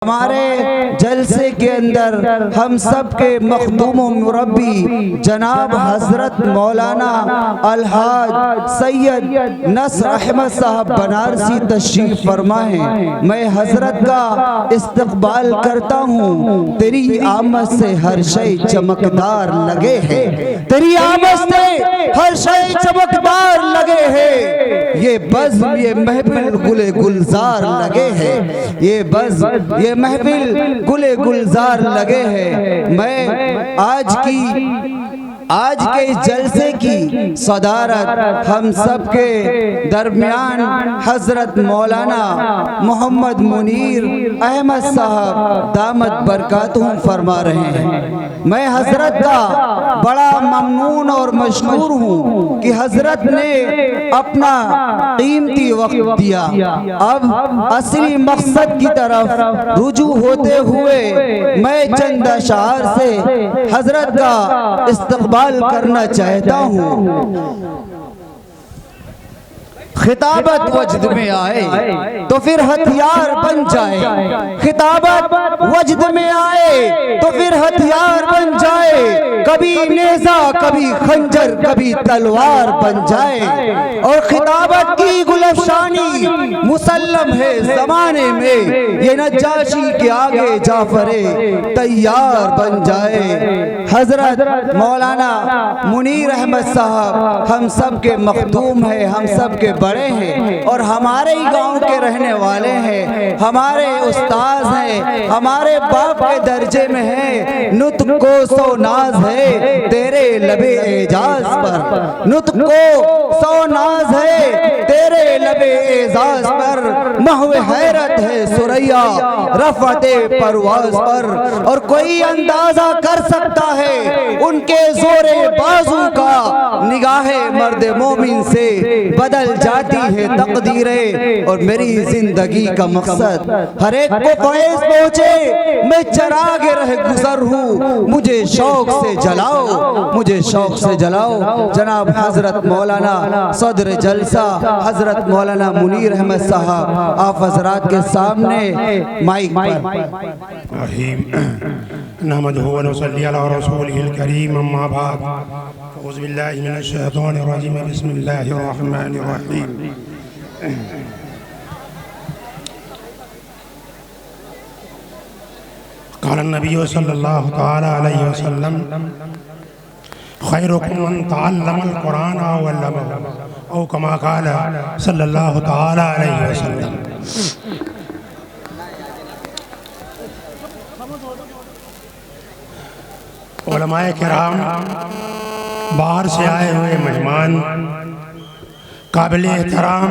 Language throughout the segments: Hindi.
हमारे जलसे के अंदर हम सब के मखदूम मुरब्बी जनाब हजरत मौलाना अलहाज सैयद नस्र अहमद साहब बनारसी तशरीफ फरमा हैं। मैं हजरत का इस्तकबाल करता हूँ। तेरी आमद से हर शय चमकदार लगे है, तेरी आमद से हर शय चमकदार लगे है। ये बज़्म ये महफिल गुले गुलजार लगे है, ये बज़्म ये महफिल गुले गुलजार लगे हैं। मैं आज के इस जलसे की सदारत हम सब के दरमियान हजरत मौलाना मोहम्मद मुनीर अहमद साहब दामत बरकातुहुम फरमा रहे हैं। मैं हजरत का बड़ा ममनून और मशकूर हूँ कि हजरत ने अपना कीमती वक्त दिया। अब असली मकसद की तरफ रुजू होते हुए मैं चंद अशार से हजरत का इस्तकबाल करना चाहता हूँ। खिताबत वजद में आए तो फिर हथियार बन जाए, खिताबत वजद में आए तो फिर हथियार बन जाए। कभी नेज़ा कभी खंजर कभी तलवार बन जाए। और खिताबत की गुलफशानी मुसल्लम है ज़माने में, ये नज्जाशी के आगे जाफरे तैयार बन जाए। हजरत मौलाना मुनीर अहमद साहब हम सब के मखदूम है, हम सब के बड़े हैं और हमारे ही गांव के रहने वाले हैं, हमारे उस्ताद हैं, हमारे बाप के दर्जे में हैं। नुत्क को सो नाज है तेरे लबे एजाज पर, नुत्क को सो नाज है तेरे लबे एजाज पर। महवे हैरत है सुरैया रफ़ते परवाज पर। और कोई अंदाजा कर सकता है उनके जोरे बाजू का, निगाहे मर्द मोमिन से बदल जाती है तकदीरें। और मेरी जिंदगी का मकसद हर एक को फैज़ पहुँचे। मैं चराग रह गुजर हूँ, मुझे शौक से जलाओ, मुझे शौक से जलाओ। जनाब हजरत मौलाना सदर जलसा हजरत मौलाना मुनीर अहमद साहब आप हजरात के सामने माइक पर। नहमदुहु व नसल्ली अला रसूलिहिल करीम, अम्मा बाद, औज़ु बिल्लाहि मिनश शैतानिर रजीम, बिस्मिल्लाहिर रहमानिर रहीम। क़ाला नबी सल्लल्लाहु तआला अलैहि वसल्लम खैरुकुम मन तअल्लमल कुरान व अल्लमहु औ कमा क़ाला सल्लल्लाहु तआला अलैहि वसल्लम। उलमाए किराम, बाहर से आए हुए मेहमान, काबिल एहतराम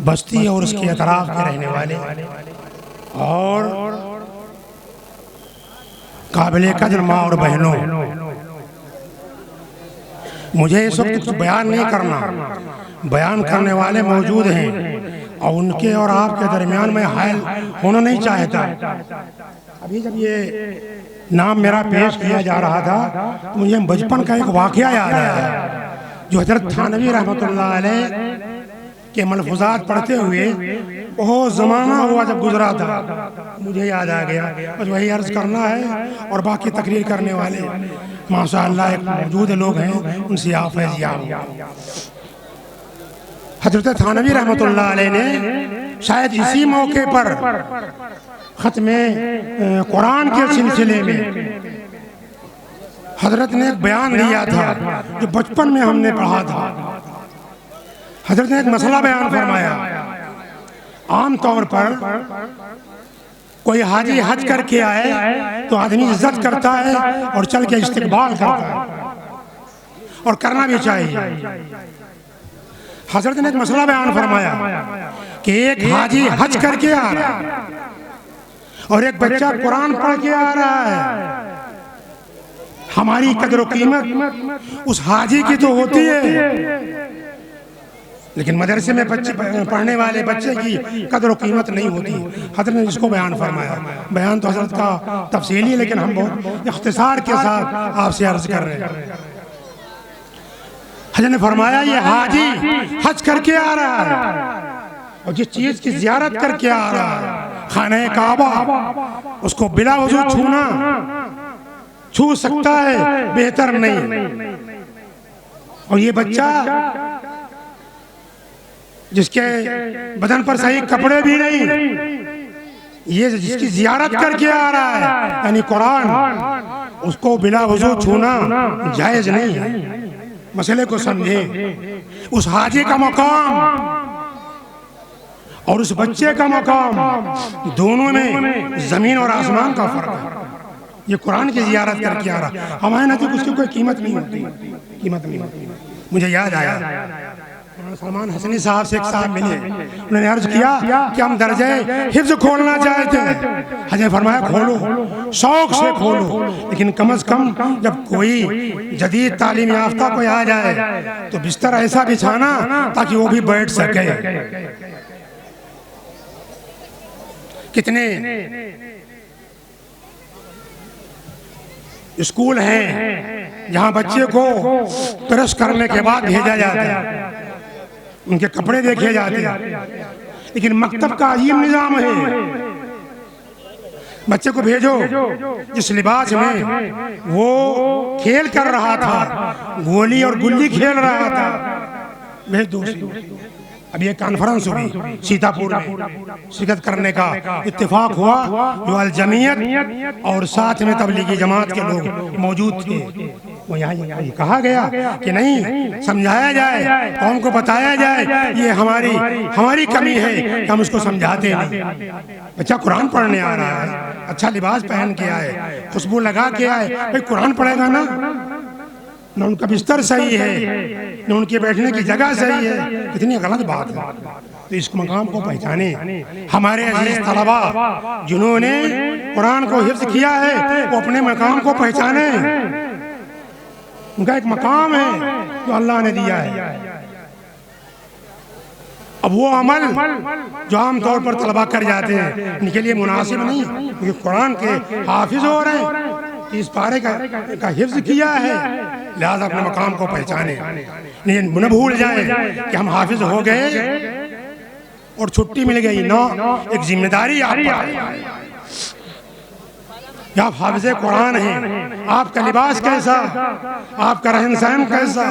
बस्ती और उसके अतराफ के रहने वाले और काबिल कदर माँ और बहनों, मुझे इस वक्त कुछ बयान नहीं करना, बयान करने वाले मौजूद हैं और उनके और आपके दरमियान में हायल होना नहीं चाहता। अभी जब ये नाम मेरा पेश किया जा रहा था तो मुझे बचपन का एक वाक़या याद आया जो हज़रत थानवी रहमतुल्लाह अलैह के मलफूज़ात पढ़ते हुए बहुत ज़माना हुआ जब गुजरा था, मुझे याद आ गया। बस वही अर्ज़ करना है और बाकी तकरीर करने वाले माशाअल्लाह एक मौजूद लोग हैं, उनसे आप फैज़याब। हज़रत थानवी रहमतुल्लाह अलैह ने शायद इसी मौके पर ख़त्मे कुरान के सिलसिले में हजरत ने एक बयान दिया था जो बचपन में हमने पढ़ा था। हजरत ने एक मसला बयान फरमाया। आम तौर पर कोई हाजी हज करके आए तो आदमी इज्जत करता है और चल के इस्तकबाल करता है और करना भी चाहिए। हजरत ने एक मसला बयान फरमाया कि एक हाजी हज करके आ रहा है और एक बच्चा कुरान पढ़ के आ रहा है। हमारी कदर कीमत उस हाजी की तो होती है, लेकिन मदरसे में बच्चे पढ़ने वाले बच्चे की कदर कीमत नहीं होती। हजरत ने इसको बयान फरमाया। बयान तो हजरत का तफसीली, लेकिन हम बहुत इख्तिसार के साथ आपसे अर्ज कर रहे हैं। हजरत ने फरमाया ये हाजी हज करके आ रहा है और जिस चीज की ज़ियारत करके आ रहा है खाने काबा, उसको बिला वजू छूना, छू सकता है, बेहतर नहीं। और ये बच्चा जिसके बदन पर सही कपड़े भी नहीं, ये जिसकी जियारत करके आ रहा है यानी कुरान, उसको बिला वजू छूना जायज नहीं है। मसले को समझे। उस हाजी का मकाम और उस बच्चे का मकाम, दोनों में जमीन और आसमान का फर्क है। ये कुरान की जियारत करके आ रहा, हमारे नजदीक उसकी कोई कीमत नहीं होती, कीमत नहीं होती। मुझे याद आया, सलमान हसनी साहब से एक साहब मिले, उन्होंने अर्ज किया कि हम दर्जे हिफ्ज खोलना चाहते हैं। हजरत फरमाया खोलो, शौक से खोलो, लेकिन कम से कम जब कोई जदीद तालीम याफ्ता कोई आ जाए तो बिस्तर ऐसा बिछाना ताकि वो भी बैठ सके। कितने स्कूल हैं जहां बच्चे को ब्रश करने के बाद भेजा जाता है, उनके कपड़े देखे जाते हैं, लेकिन मकतब का अजीब निजाम है। बच्चे को भेजो जिस लिबास में वो खेल कर रहा था, गोली और गुल्ली खेल रहा था, भेज दो। अभी एक कॉन्फ्रेंस हुई सीतापुर में, शिरकत करने का इत्तेफाक हुआ, जो अल जमीयत और साथ में तबलीगी जमात के लोग मौजूद थे। वो यहाँ कहा गया कि नहीं, समझाया जाए, कौम को बताया जाए ये हमारी कमी है कि हम उसको समझाते नहीं। बच्चा कुरान पढ़ने आ रहा है, अच्छा लिबास पहन के आए, खुशबू लगा के आए, भाई कुरान पढ़ेगा ना, न उनका बिस्तर सही है, न उनके बैठने की जगह सही है, कितनी गलत बात है। तो इस मकाम को पहचाने। हमारे अजीज तलबा जिन्होंने कुरान को हिफ्ज किया है, वो अपने मकाम को पहचाने। उनका एक मकाम है जो अल्लाह ने दिया है। अब वो अमल जो आम तौर पर तलबा कर जाते हैं, इनके लिए मुनासिब नहीं, क्योंकि कुरान के हाफिज हो रहे हैं, इस पारे का हिफ्ज किया है, लिहाजा अपने मकाम को पहचाने। न भूल जाए कि हम हाफिज हो गए और छुट्टी मिल गई, ना, एक जिम्मेदारी आप पर है। आप हाफिज कुरान हैं, आपका लिबास कैसा, आपका रहन सहन कैसा,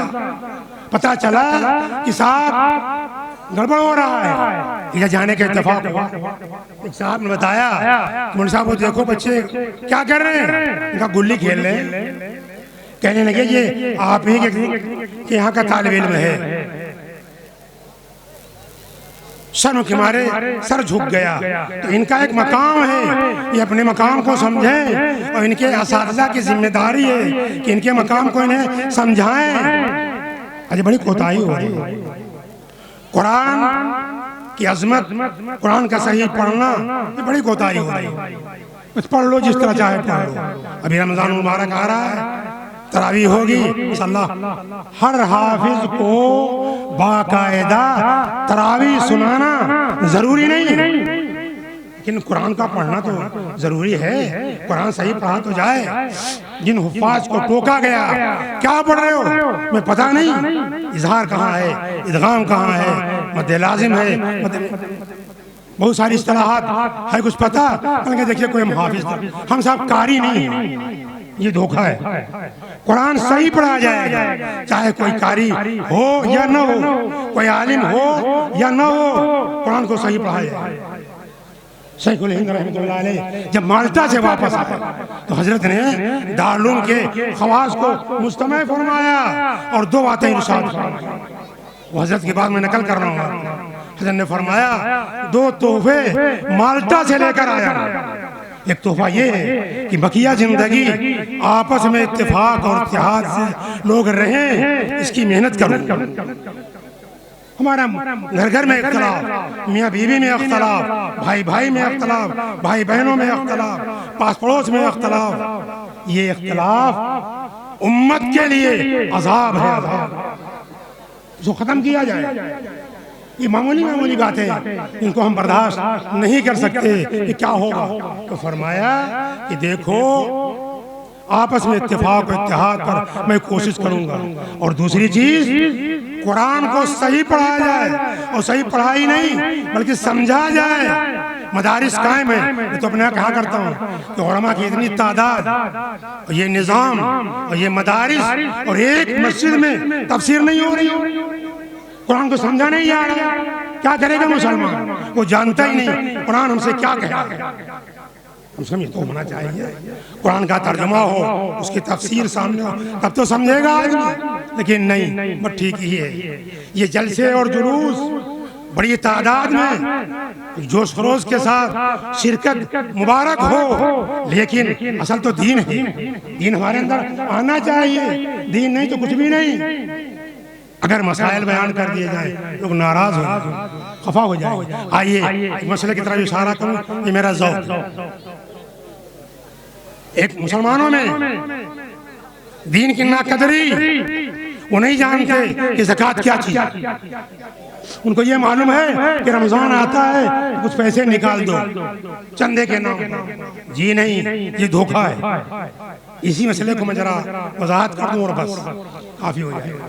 पता चला कि साहब गड़बड़ हो रहा है, यह जाने का इत्तेफाक हुआ। एक साहब ने बताया, मुझे साहब वो देखो बच्चे क्या कर रहे हैं, इनका गुल्ली खेल रहे हैं। कहने लगे ये आप ही के यहाँ का तालिब इल्म है। सर के मारे सर झुक गया। तो इनका एक मकाम है, ये अपने मकाम को समझें, और इनके असातिज़ा की जिम्मेदारी है कि इनके मकाम को इन्हें समझाएं। अरे बड़ी कोताही हो रही है। कुरान की अजमत, कुरान का सही पढ़ना, ये बड़ी कोताही हो रही है। कुछ पढ़ लो जिस तरह चाहे पढ़ लो। अभी रमजान मुबारक आ रहा है, तरावी होगी इंशाअल्लाह। हर हाफिज को बाकायदा तरावी सुनाना जरूरी नहीं है, लेकिन कुरान का पढ़ना तो जरूरी है। कुरान सही पढ़ा तो जाए। जिन हुफ्फाज को टोका गया, क्या पढ़ रहे हो, मैं पता नहीं, इजहार कहाँ है, इदगाम कहाँ है, मद्दे लाजिम है, बहुत सारी इस्तिलाहात है, कुछ पता कल देखिए कोई हम हाफिज, हम सब कारी नहीं है, ये धोखा है। कुरान सही पढ़ा जाएगा, चाहे कोई कारी हो या न हो, कोई आलिम हो या न हो, कुरान को सही पढ़ा जाएगा। शेखुल हिंद रहमतुल्लाह अलैह जब माल्टा से वापस आए तो हजरत ने दारुल के खवास को मुस्तमै फरमाया और दो बातें इरशाद फरमाई। वो हजरत की बात मैं नकल कर रहा हूँ। हजरत ने फरमाया दो तोहफे माल्टा से लेकर आया। एक तोहफा ये है कि बकिया जिंदगी आपस में इत्तेफाक और इत्तेहाद से लोग रहें, इसकी मेहनत करो। हमारा घर घर में इख्तलाफ, मियाँ बीवी में इख्तलाफ, भाई भाई में इख्तलाफ, भाई बहनों में इख्तलाफ, पास पड़ोस में इख्तलाफ, ये इख्तलाफ उम्मत के लिए अजाब है, अजाब। इसको खत्म किया जाए। ये मामूली बातें इनको हम बर्दाश्त नहीं कर सकते कि क्या होगा। तो फरमाया कि देखो आपस में इत्तेफाक और इत्तेहाद पर मैं कोशिश करूंगा, और दूसरी चीज कुरान को सही पढ़ाया जाए, और सही पढ़ाई नहीं बल्कि समझा जाए। मदारिस कायम है। मैं तो अपने यहाँ कहा करता हूँ कि उलमा की इतनी तादाद और ये निज़ाम और ये मदारिस और एक मस्जिद में तफसीर नहीं हो रही, कुरान को समझा नहीं आ रहा, क्या करेगा मुसलमान? वो जानता ही नहीं कुरान हमसे क्या कहेगा। हम समझ तो होना चाहिए, कुरान का तर्जुमा हो, उसकी तफसीर सामने हो, तब तो समझेगा आदमी। लेकिन नहीं, बस ठीक ही है। ये जलसे और जुलूस बड़ी तादाद में जोश खरोश के साथ शिरकत मुबारक हो, लेकिन असल तो दीन है। दीन हमारे अंदर आना चाहिए, दीन नहीं तो कुछ भी नहीं। अगर मसाइल बयान कर दिए जाए लोग नाराज हो जाए, खफा हो जाए। आइए मसले की तरफ इशारा करूं, ये मेरा ज़ौक़। एक मुसलमानों में दीन की नाकदरी, वो नहीं जानते कि ज़कात क्या चीज़ है। उनको ये मालूम है कि रमज़ान आता है तो कुछ पैसे निकाल दो चंदे के नाम पर। जी नहीं, ये धोखा है। इसी मसले को मैं जरा वजाहत कर दूं और बस काफ़ी हो जाएगा।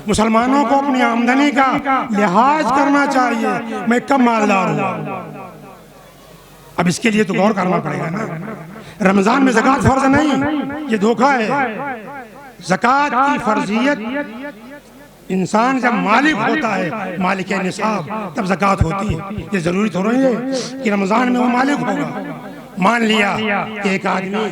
मुसलमानों को अपनी आमदनी का लिहाज करना चाहिए, मैं कब मालदार हूँ। अब इसके लिए तो गौर करना पड़ेगा ना। रमजान में ज़कात फर्ज नहीं, ये धोखा है। ज़कात की फर्जियत इंसान जब मालिक होता है, मालिक निसाब, तब ज़कात होती है। ये जरूरी तो नहीं है कि रमजान में वो मालिक होगा। मान लिया कि एक आदमी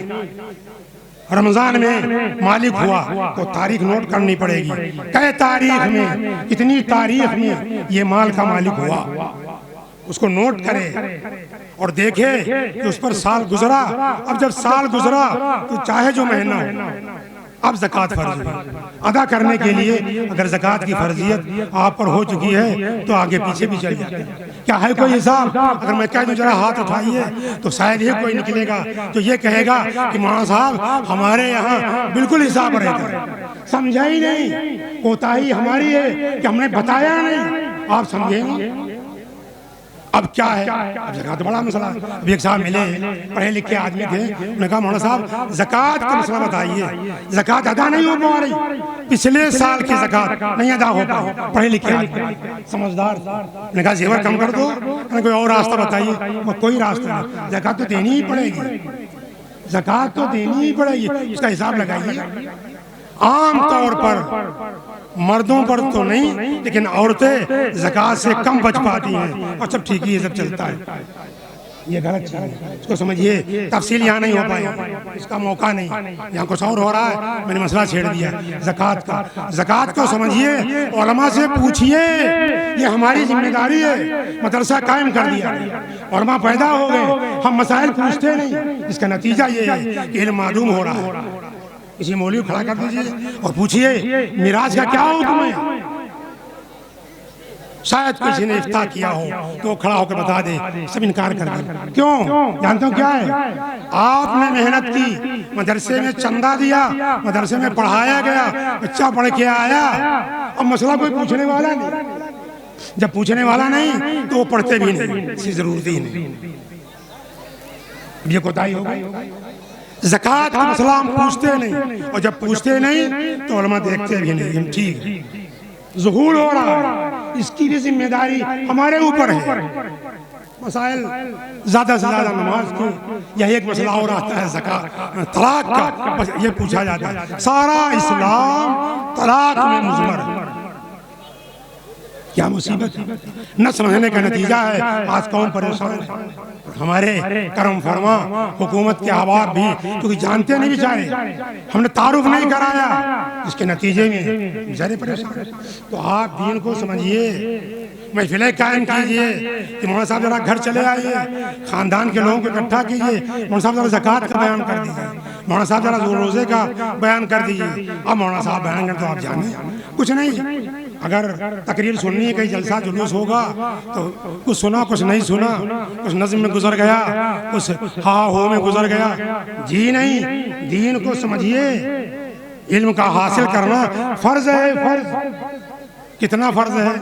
रमजान में मालिक हुआ तो तारीख नोट करनी पड़ेगी, कै तारीख में, कितनी तारीख में ये माल का मालिक हुआ, उसको नोट करे और देखे कि उस पर साल गुजरा। अब जब साल गुजरा तो चाहे जो महीना हो, अब ज़कात फर्ज है। अदा करने के लिए अगर ज़कात की फर्जियत आप पर हो चुकी है तो आगे पीछे भी चल जाते हैं। क्या है कोई हिसाब? अगर मैं कह दूं जरा हाथ उठाइए तो शायद ये कोई निकलेगा जो ये कहेगा कि मौलाना साहब हमारे यहाँ बिल्कुल हिसाब रहता, समझा ही नहीं, कोताही हमारी है कि हमने बताया नहीं। आप समझेंगे अब क्या है? अब ज़कात बड़ा मसला। अब एक साहब मिले, पढ़े लिखे आदमी थे, उन्होंने कहा मौलाना साहब ज़कात का मसला बताइए, ज़कात अदा नहीं हो पा रही, पिछले साल की ज़कात नहीं अदा हो पा। पढ़े लिखे आदमी समझदार, मैंने कहा जेवर कम कर दो, कोई और रास्ता बताइए। कोई रास्ता नहीं, ज़कात तो देनी ही पड़ेगी, ज़कात तो देनी ही पड़ेगी। इसका हिसाब लगाइए। आम तौर पर मर्दों पर तो नहीं, लेकिन औरतें ज़कात से कम बच पाती हैं और सब ठीक ही सब चलता है। ये गलत चीज़ है, इसको समझिए। तफसील यहाँ नहीं हो पाई, इसका मौका नहीं, यहाँ कुछ और हो रहा है। मैंने मसला छेड़ दिया ज़कात का। ज़कात को समझिए, उलमा से पूछिए, ये हमारी जिम्मेदारी है। मदरसा कायम कर दिया, उलमा पैदा हो गए, हम मसाइल पूछते नहीं। इसका नतीजा ये है कि इल्म मालूम हो रहा है। किसी मौलवी खड़ा कर दीजिए और पूछिए मिराज का क्या हुक्म है। शायद किसी ने इफ्ता किया हो तो खड़ा होकर बता दे, सब इनकार कर दें। क्यों? जानते हो क्या है? आपने मेहनत की, मदरसे में चंदा दिया, मदरसे में पढ़ाया गया, बच्चा पढ़ के आया, अब मसला कोई पूछने वाला नहीं। जब पूछने वाला नहीं तो वो पढ़ते भी नहीं, इसकी जरूरत ही नहीं। ये कोताही हो गई। ज़कात का मसला हम पूछते नहीं, और जब पूछते नहीं तो उलमा देखते भी नहीं। हम ठीक है, ज़ुहूल हो रहा है, इसकी भी जिम्मेदारी हमारे ऊपर है। मसाइल ज़्यादा से ज़्यादा नमाज की, यह एक मसला और आता है ज़कात, तलाक का, बस ये पूछा जाता है। सारा इस्लाम तलाक में मुज़मर है। क्या मुसीबत है? न समझने का नतीजा है आज कौन परेशान है। हमारे करम फरमा हुकूमत के अहबाब भी, क्योंकि जानते नहीं बेचारे, हमने तारुफ नहीं कराया, इसके नतीजे में बेचारे परेशान। तो आप दीन को समझिए, महफिलें कायम कीजिए कि मौलाना साहब जरा घर चले आइए, खानदान के लोगों को इकट्ठा कीजिए, मौलाना साहब जरा ज़कात का बयान कर दीजिए, मौलाना साहब जरा रोज़े का बयान कर दीजिए। अब मौलाना साहब बयान करें तो आप जाने कुछ नहीं। अगर तकरीर सुननी है, कहीं जलसा जुलूस होगा तो कुछ सुना, कुछ नहीं सुना, कुछ नज़्म में गुजर गया, कुछ हा हो में गुजर गया। जी नहीं, दीन को समझिए। इल्म का हासिल करना फर्ज है। फर्ज कितना फर्ज है?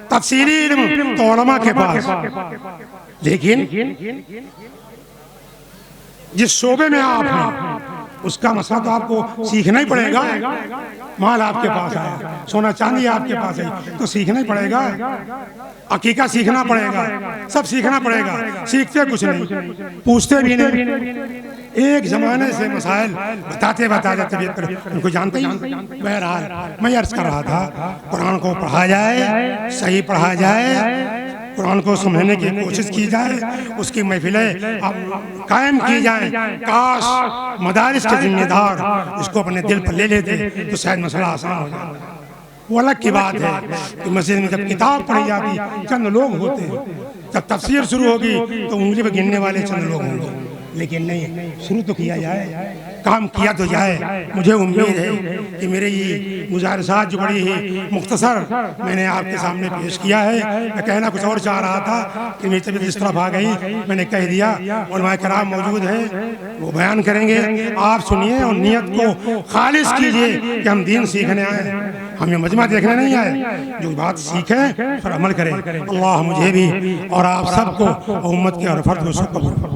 तफसीली इल्म तो उलमा के पास, लेकिन जिस शोबे में आप हैं उसका मसला तो आपको सीखना ही पड़ेगा। माल आपके पास है, सोना चांदी आपके पास है, तो सीखना ही पड़ेगा। अकीका सीखना पड़ेगा, सब सीखना पड़ेगा। सीखते कुछ नहीं, पूछते भी नहीं। एक जमाने से मसाइल बताते बताते तबीयत पर उनको जानते ही। बहरहाल मैं अर्ज कर रहा था, कुरान को पढ़ा जाए, सही पढ़ा जाए, कुरान को समझने की कोशिश की जाए, उसकी महफिलें कायम की जाए। काश मदारिस के जिम्मेदार इसको अपने दिल पर ले लेते तो शायद मसला आसान हो जाता। वो अलग की बात है कि मस्जिद में जब किताब पढ़ी जाती चंद लोग होते हैं, जब तफसीर शुरू होगी तो उंगली पर गिनने वाले चंद लोग होंगे। लेकिन नहीं, शुरू तो किया जाए, काम किया तो जाए। मुझे उम्मीद है कि मेरे ये गुजारिशात जो बड़ी ही मुख्तसर मैंने आपके सामने पेश किया है। मैं कहना कुछ और चाह रहा था कि मेरी तबीयत इस तरफ आ गई, मैंने कह दिया। उलमाए कराम मौजूद है, वो बयान करेंगे, आप सुनिए और नियत को खालिस कीजिए कि हम दीन सीखने आए, हम ये मजमा देखने नहीं आए। जो बात सीखें फिर अमल करें। अल्लाह मुझे भी और आप सबको उम्मत के और फर्द को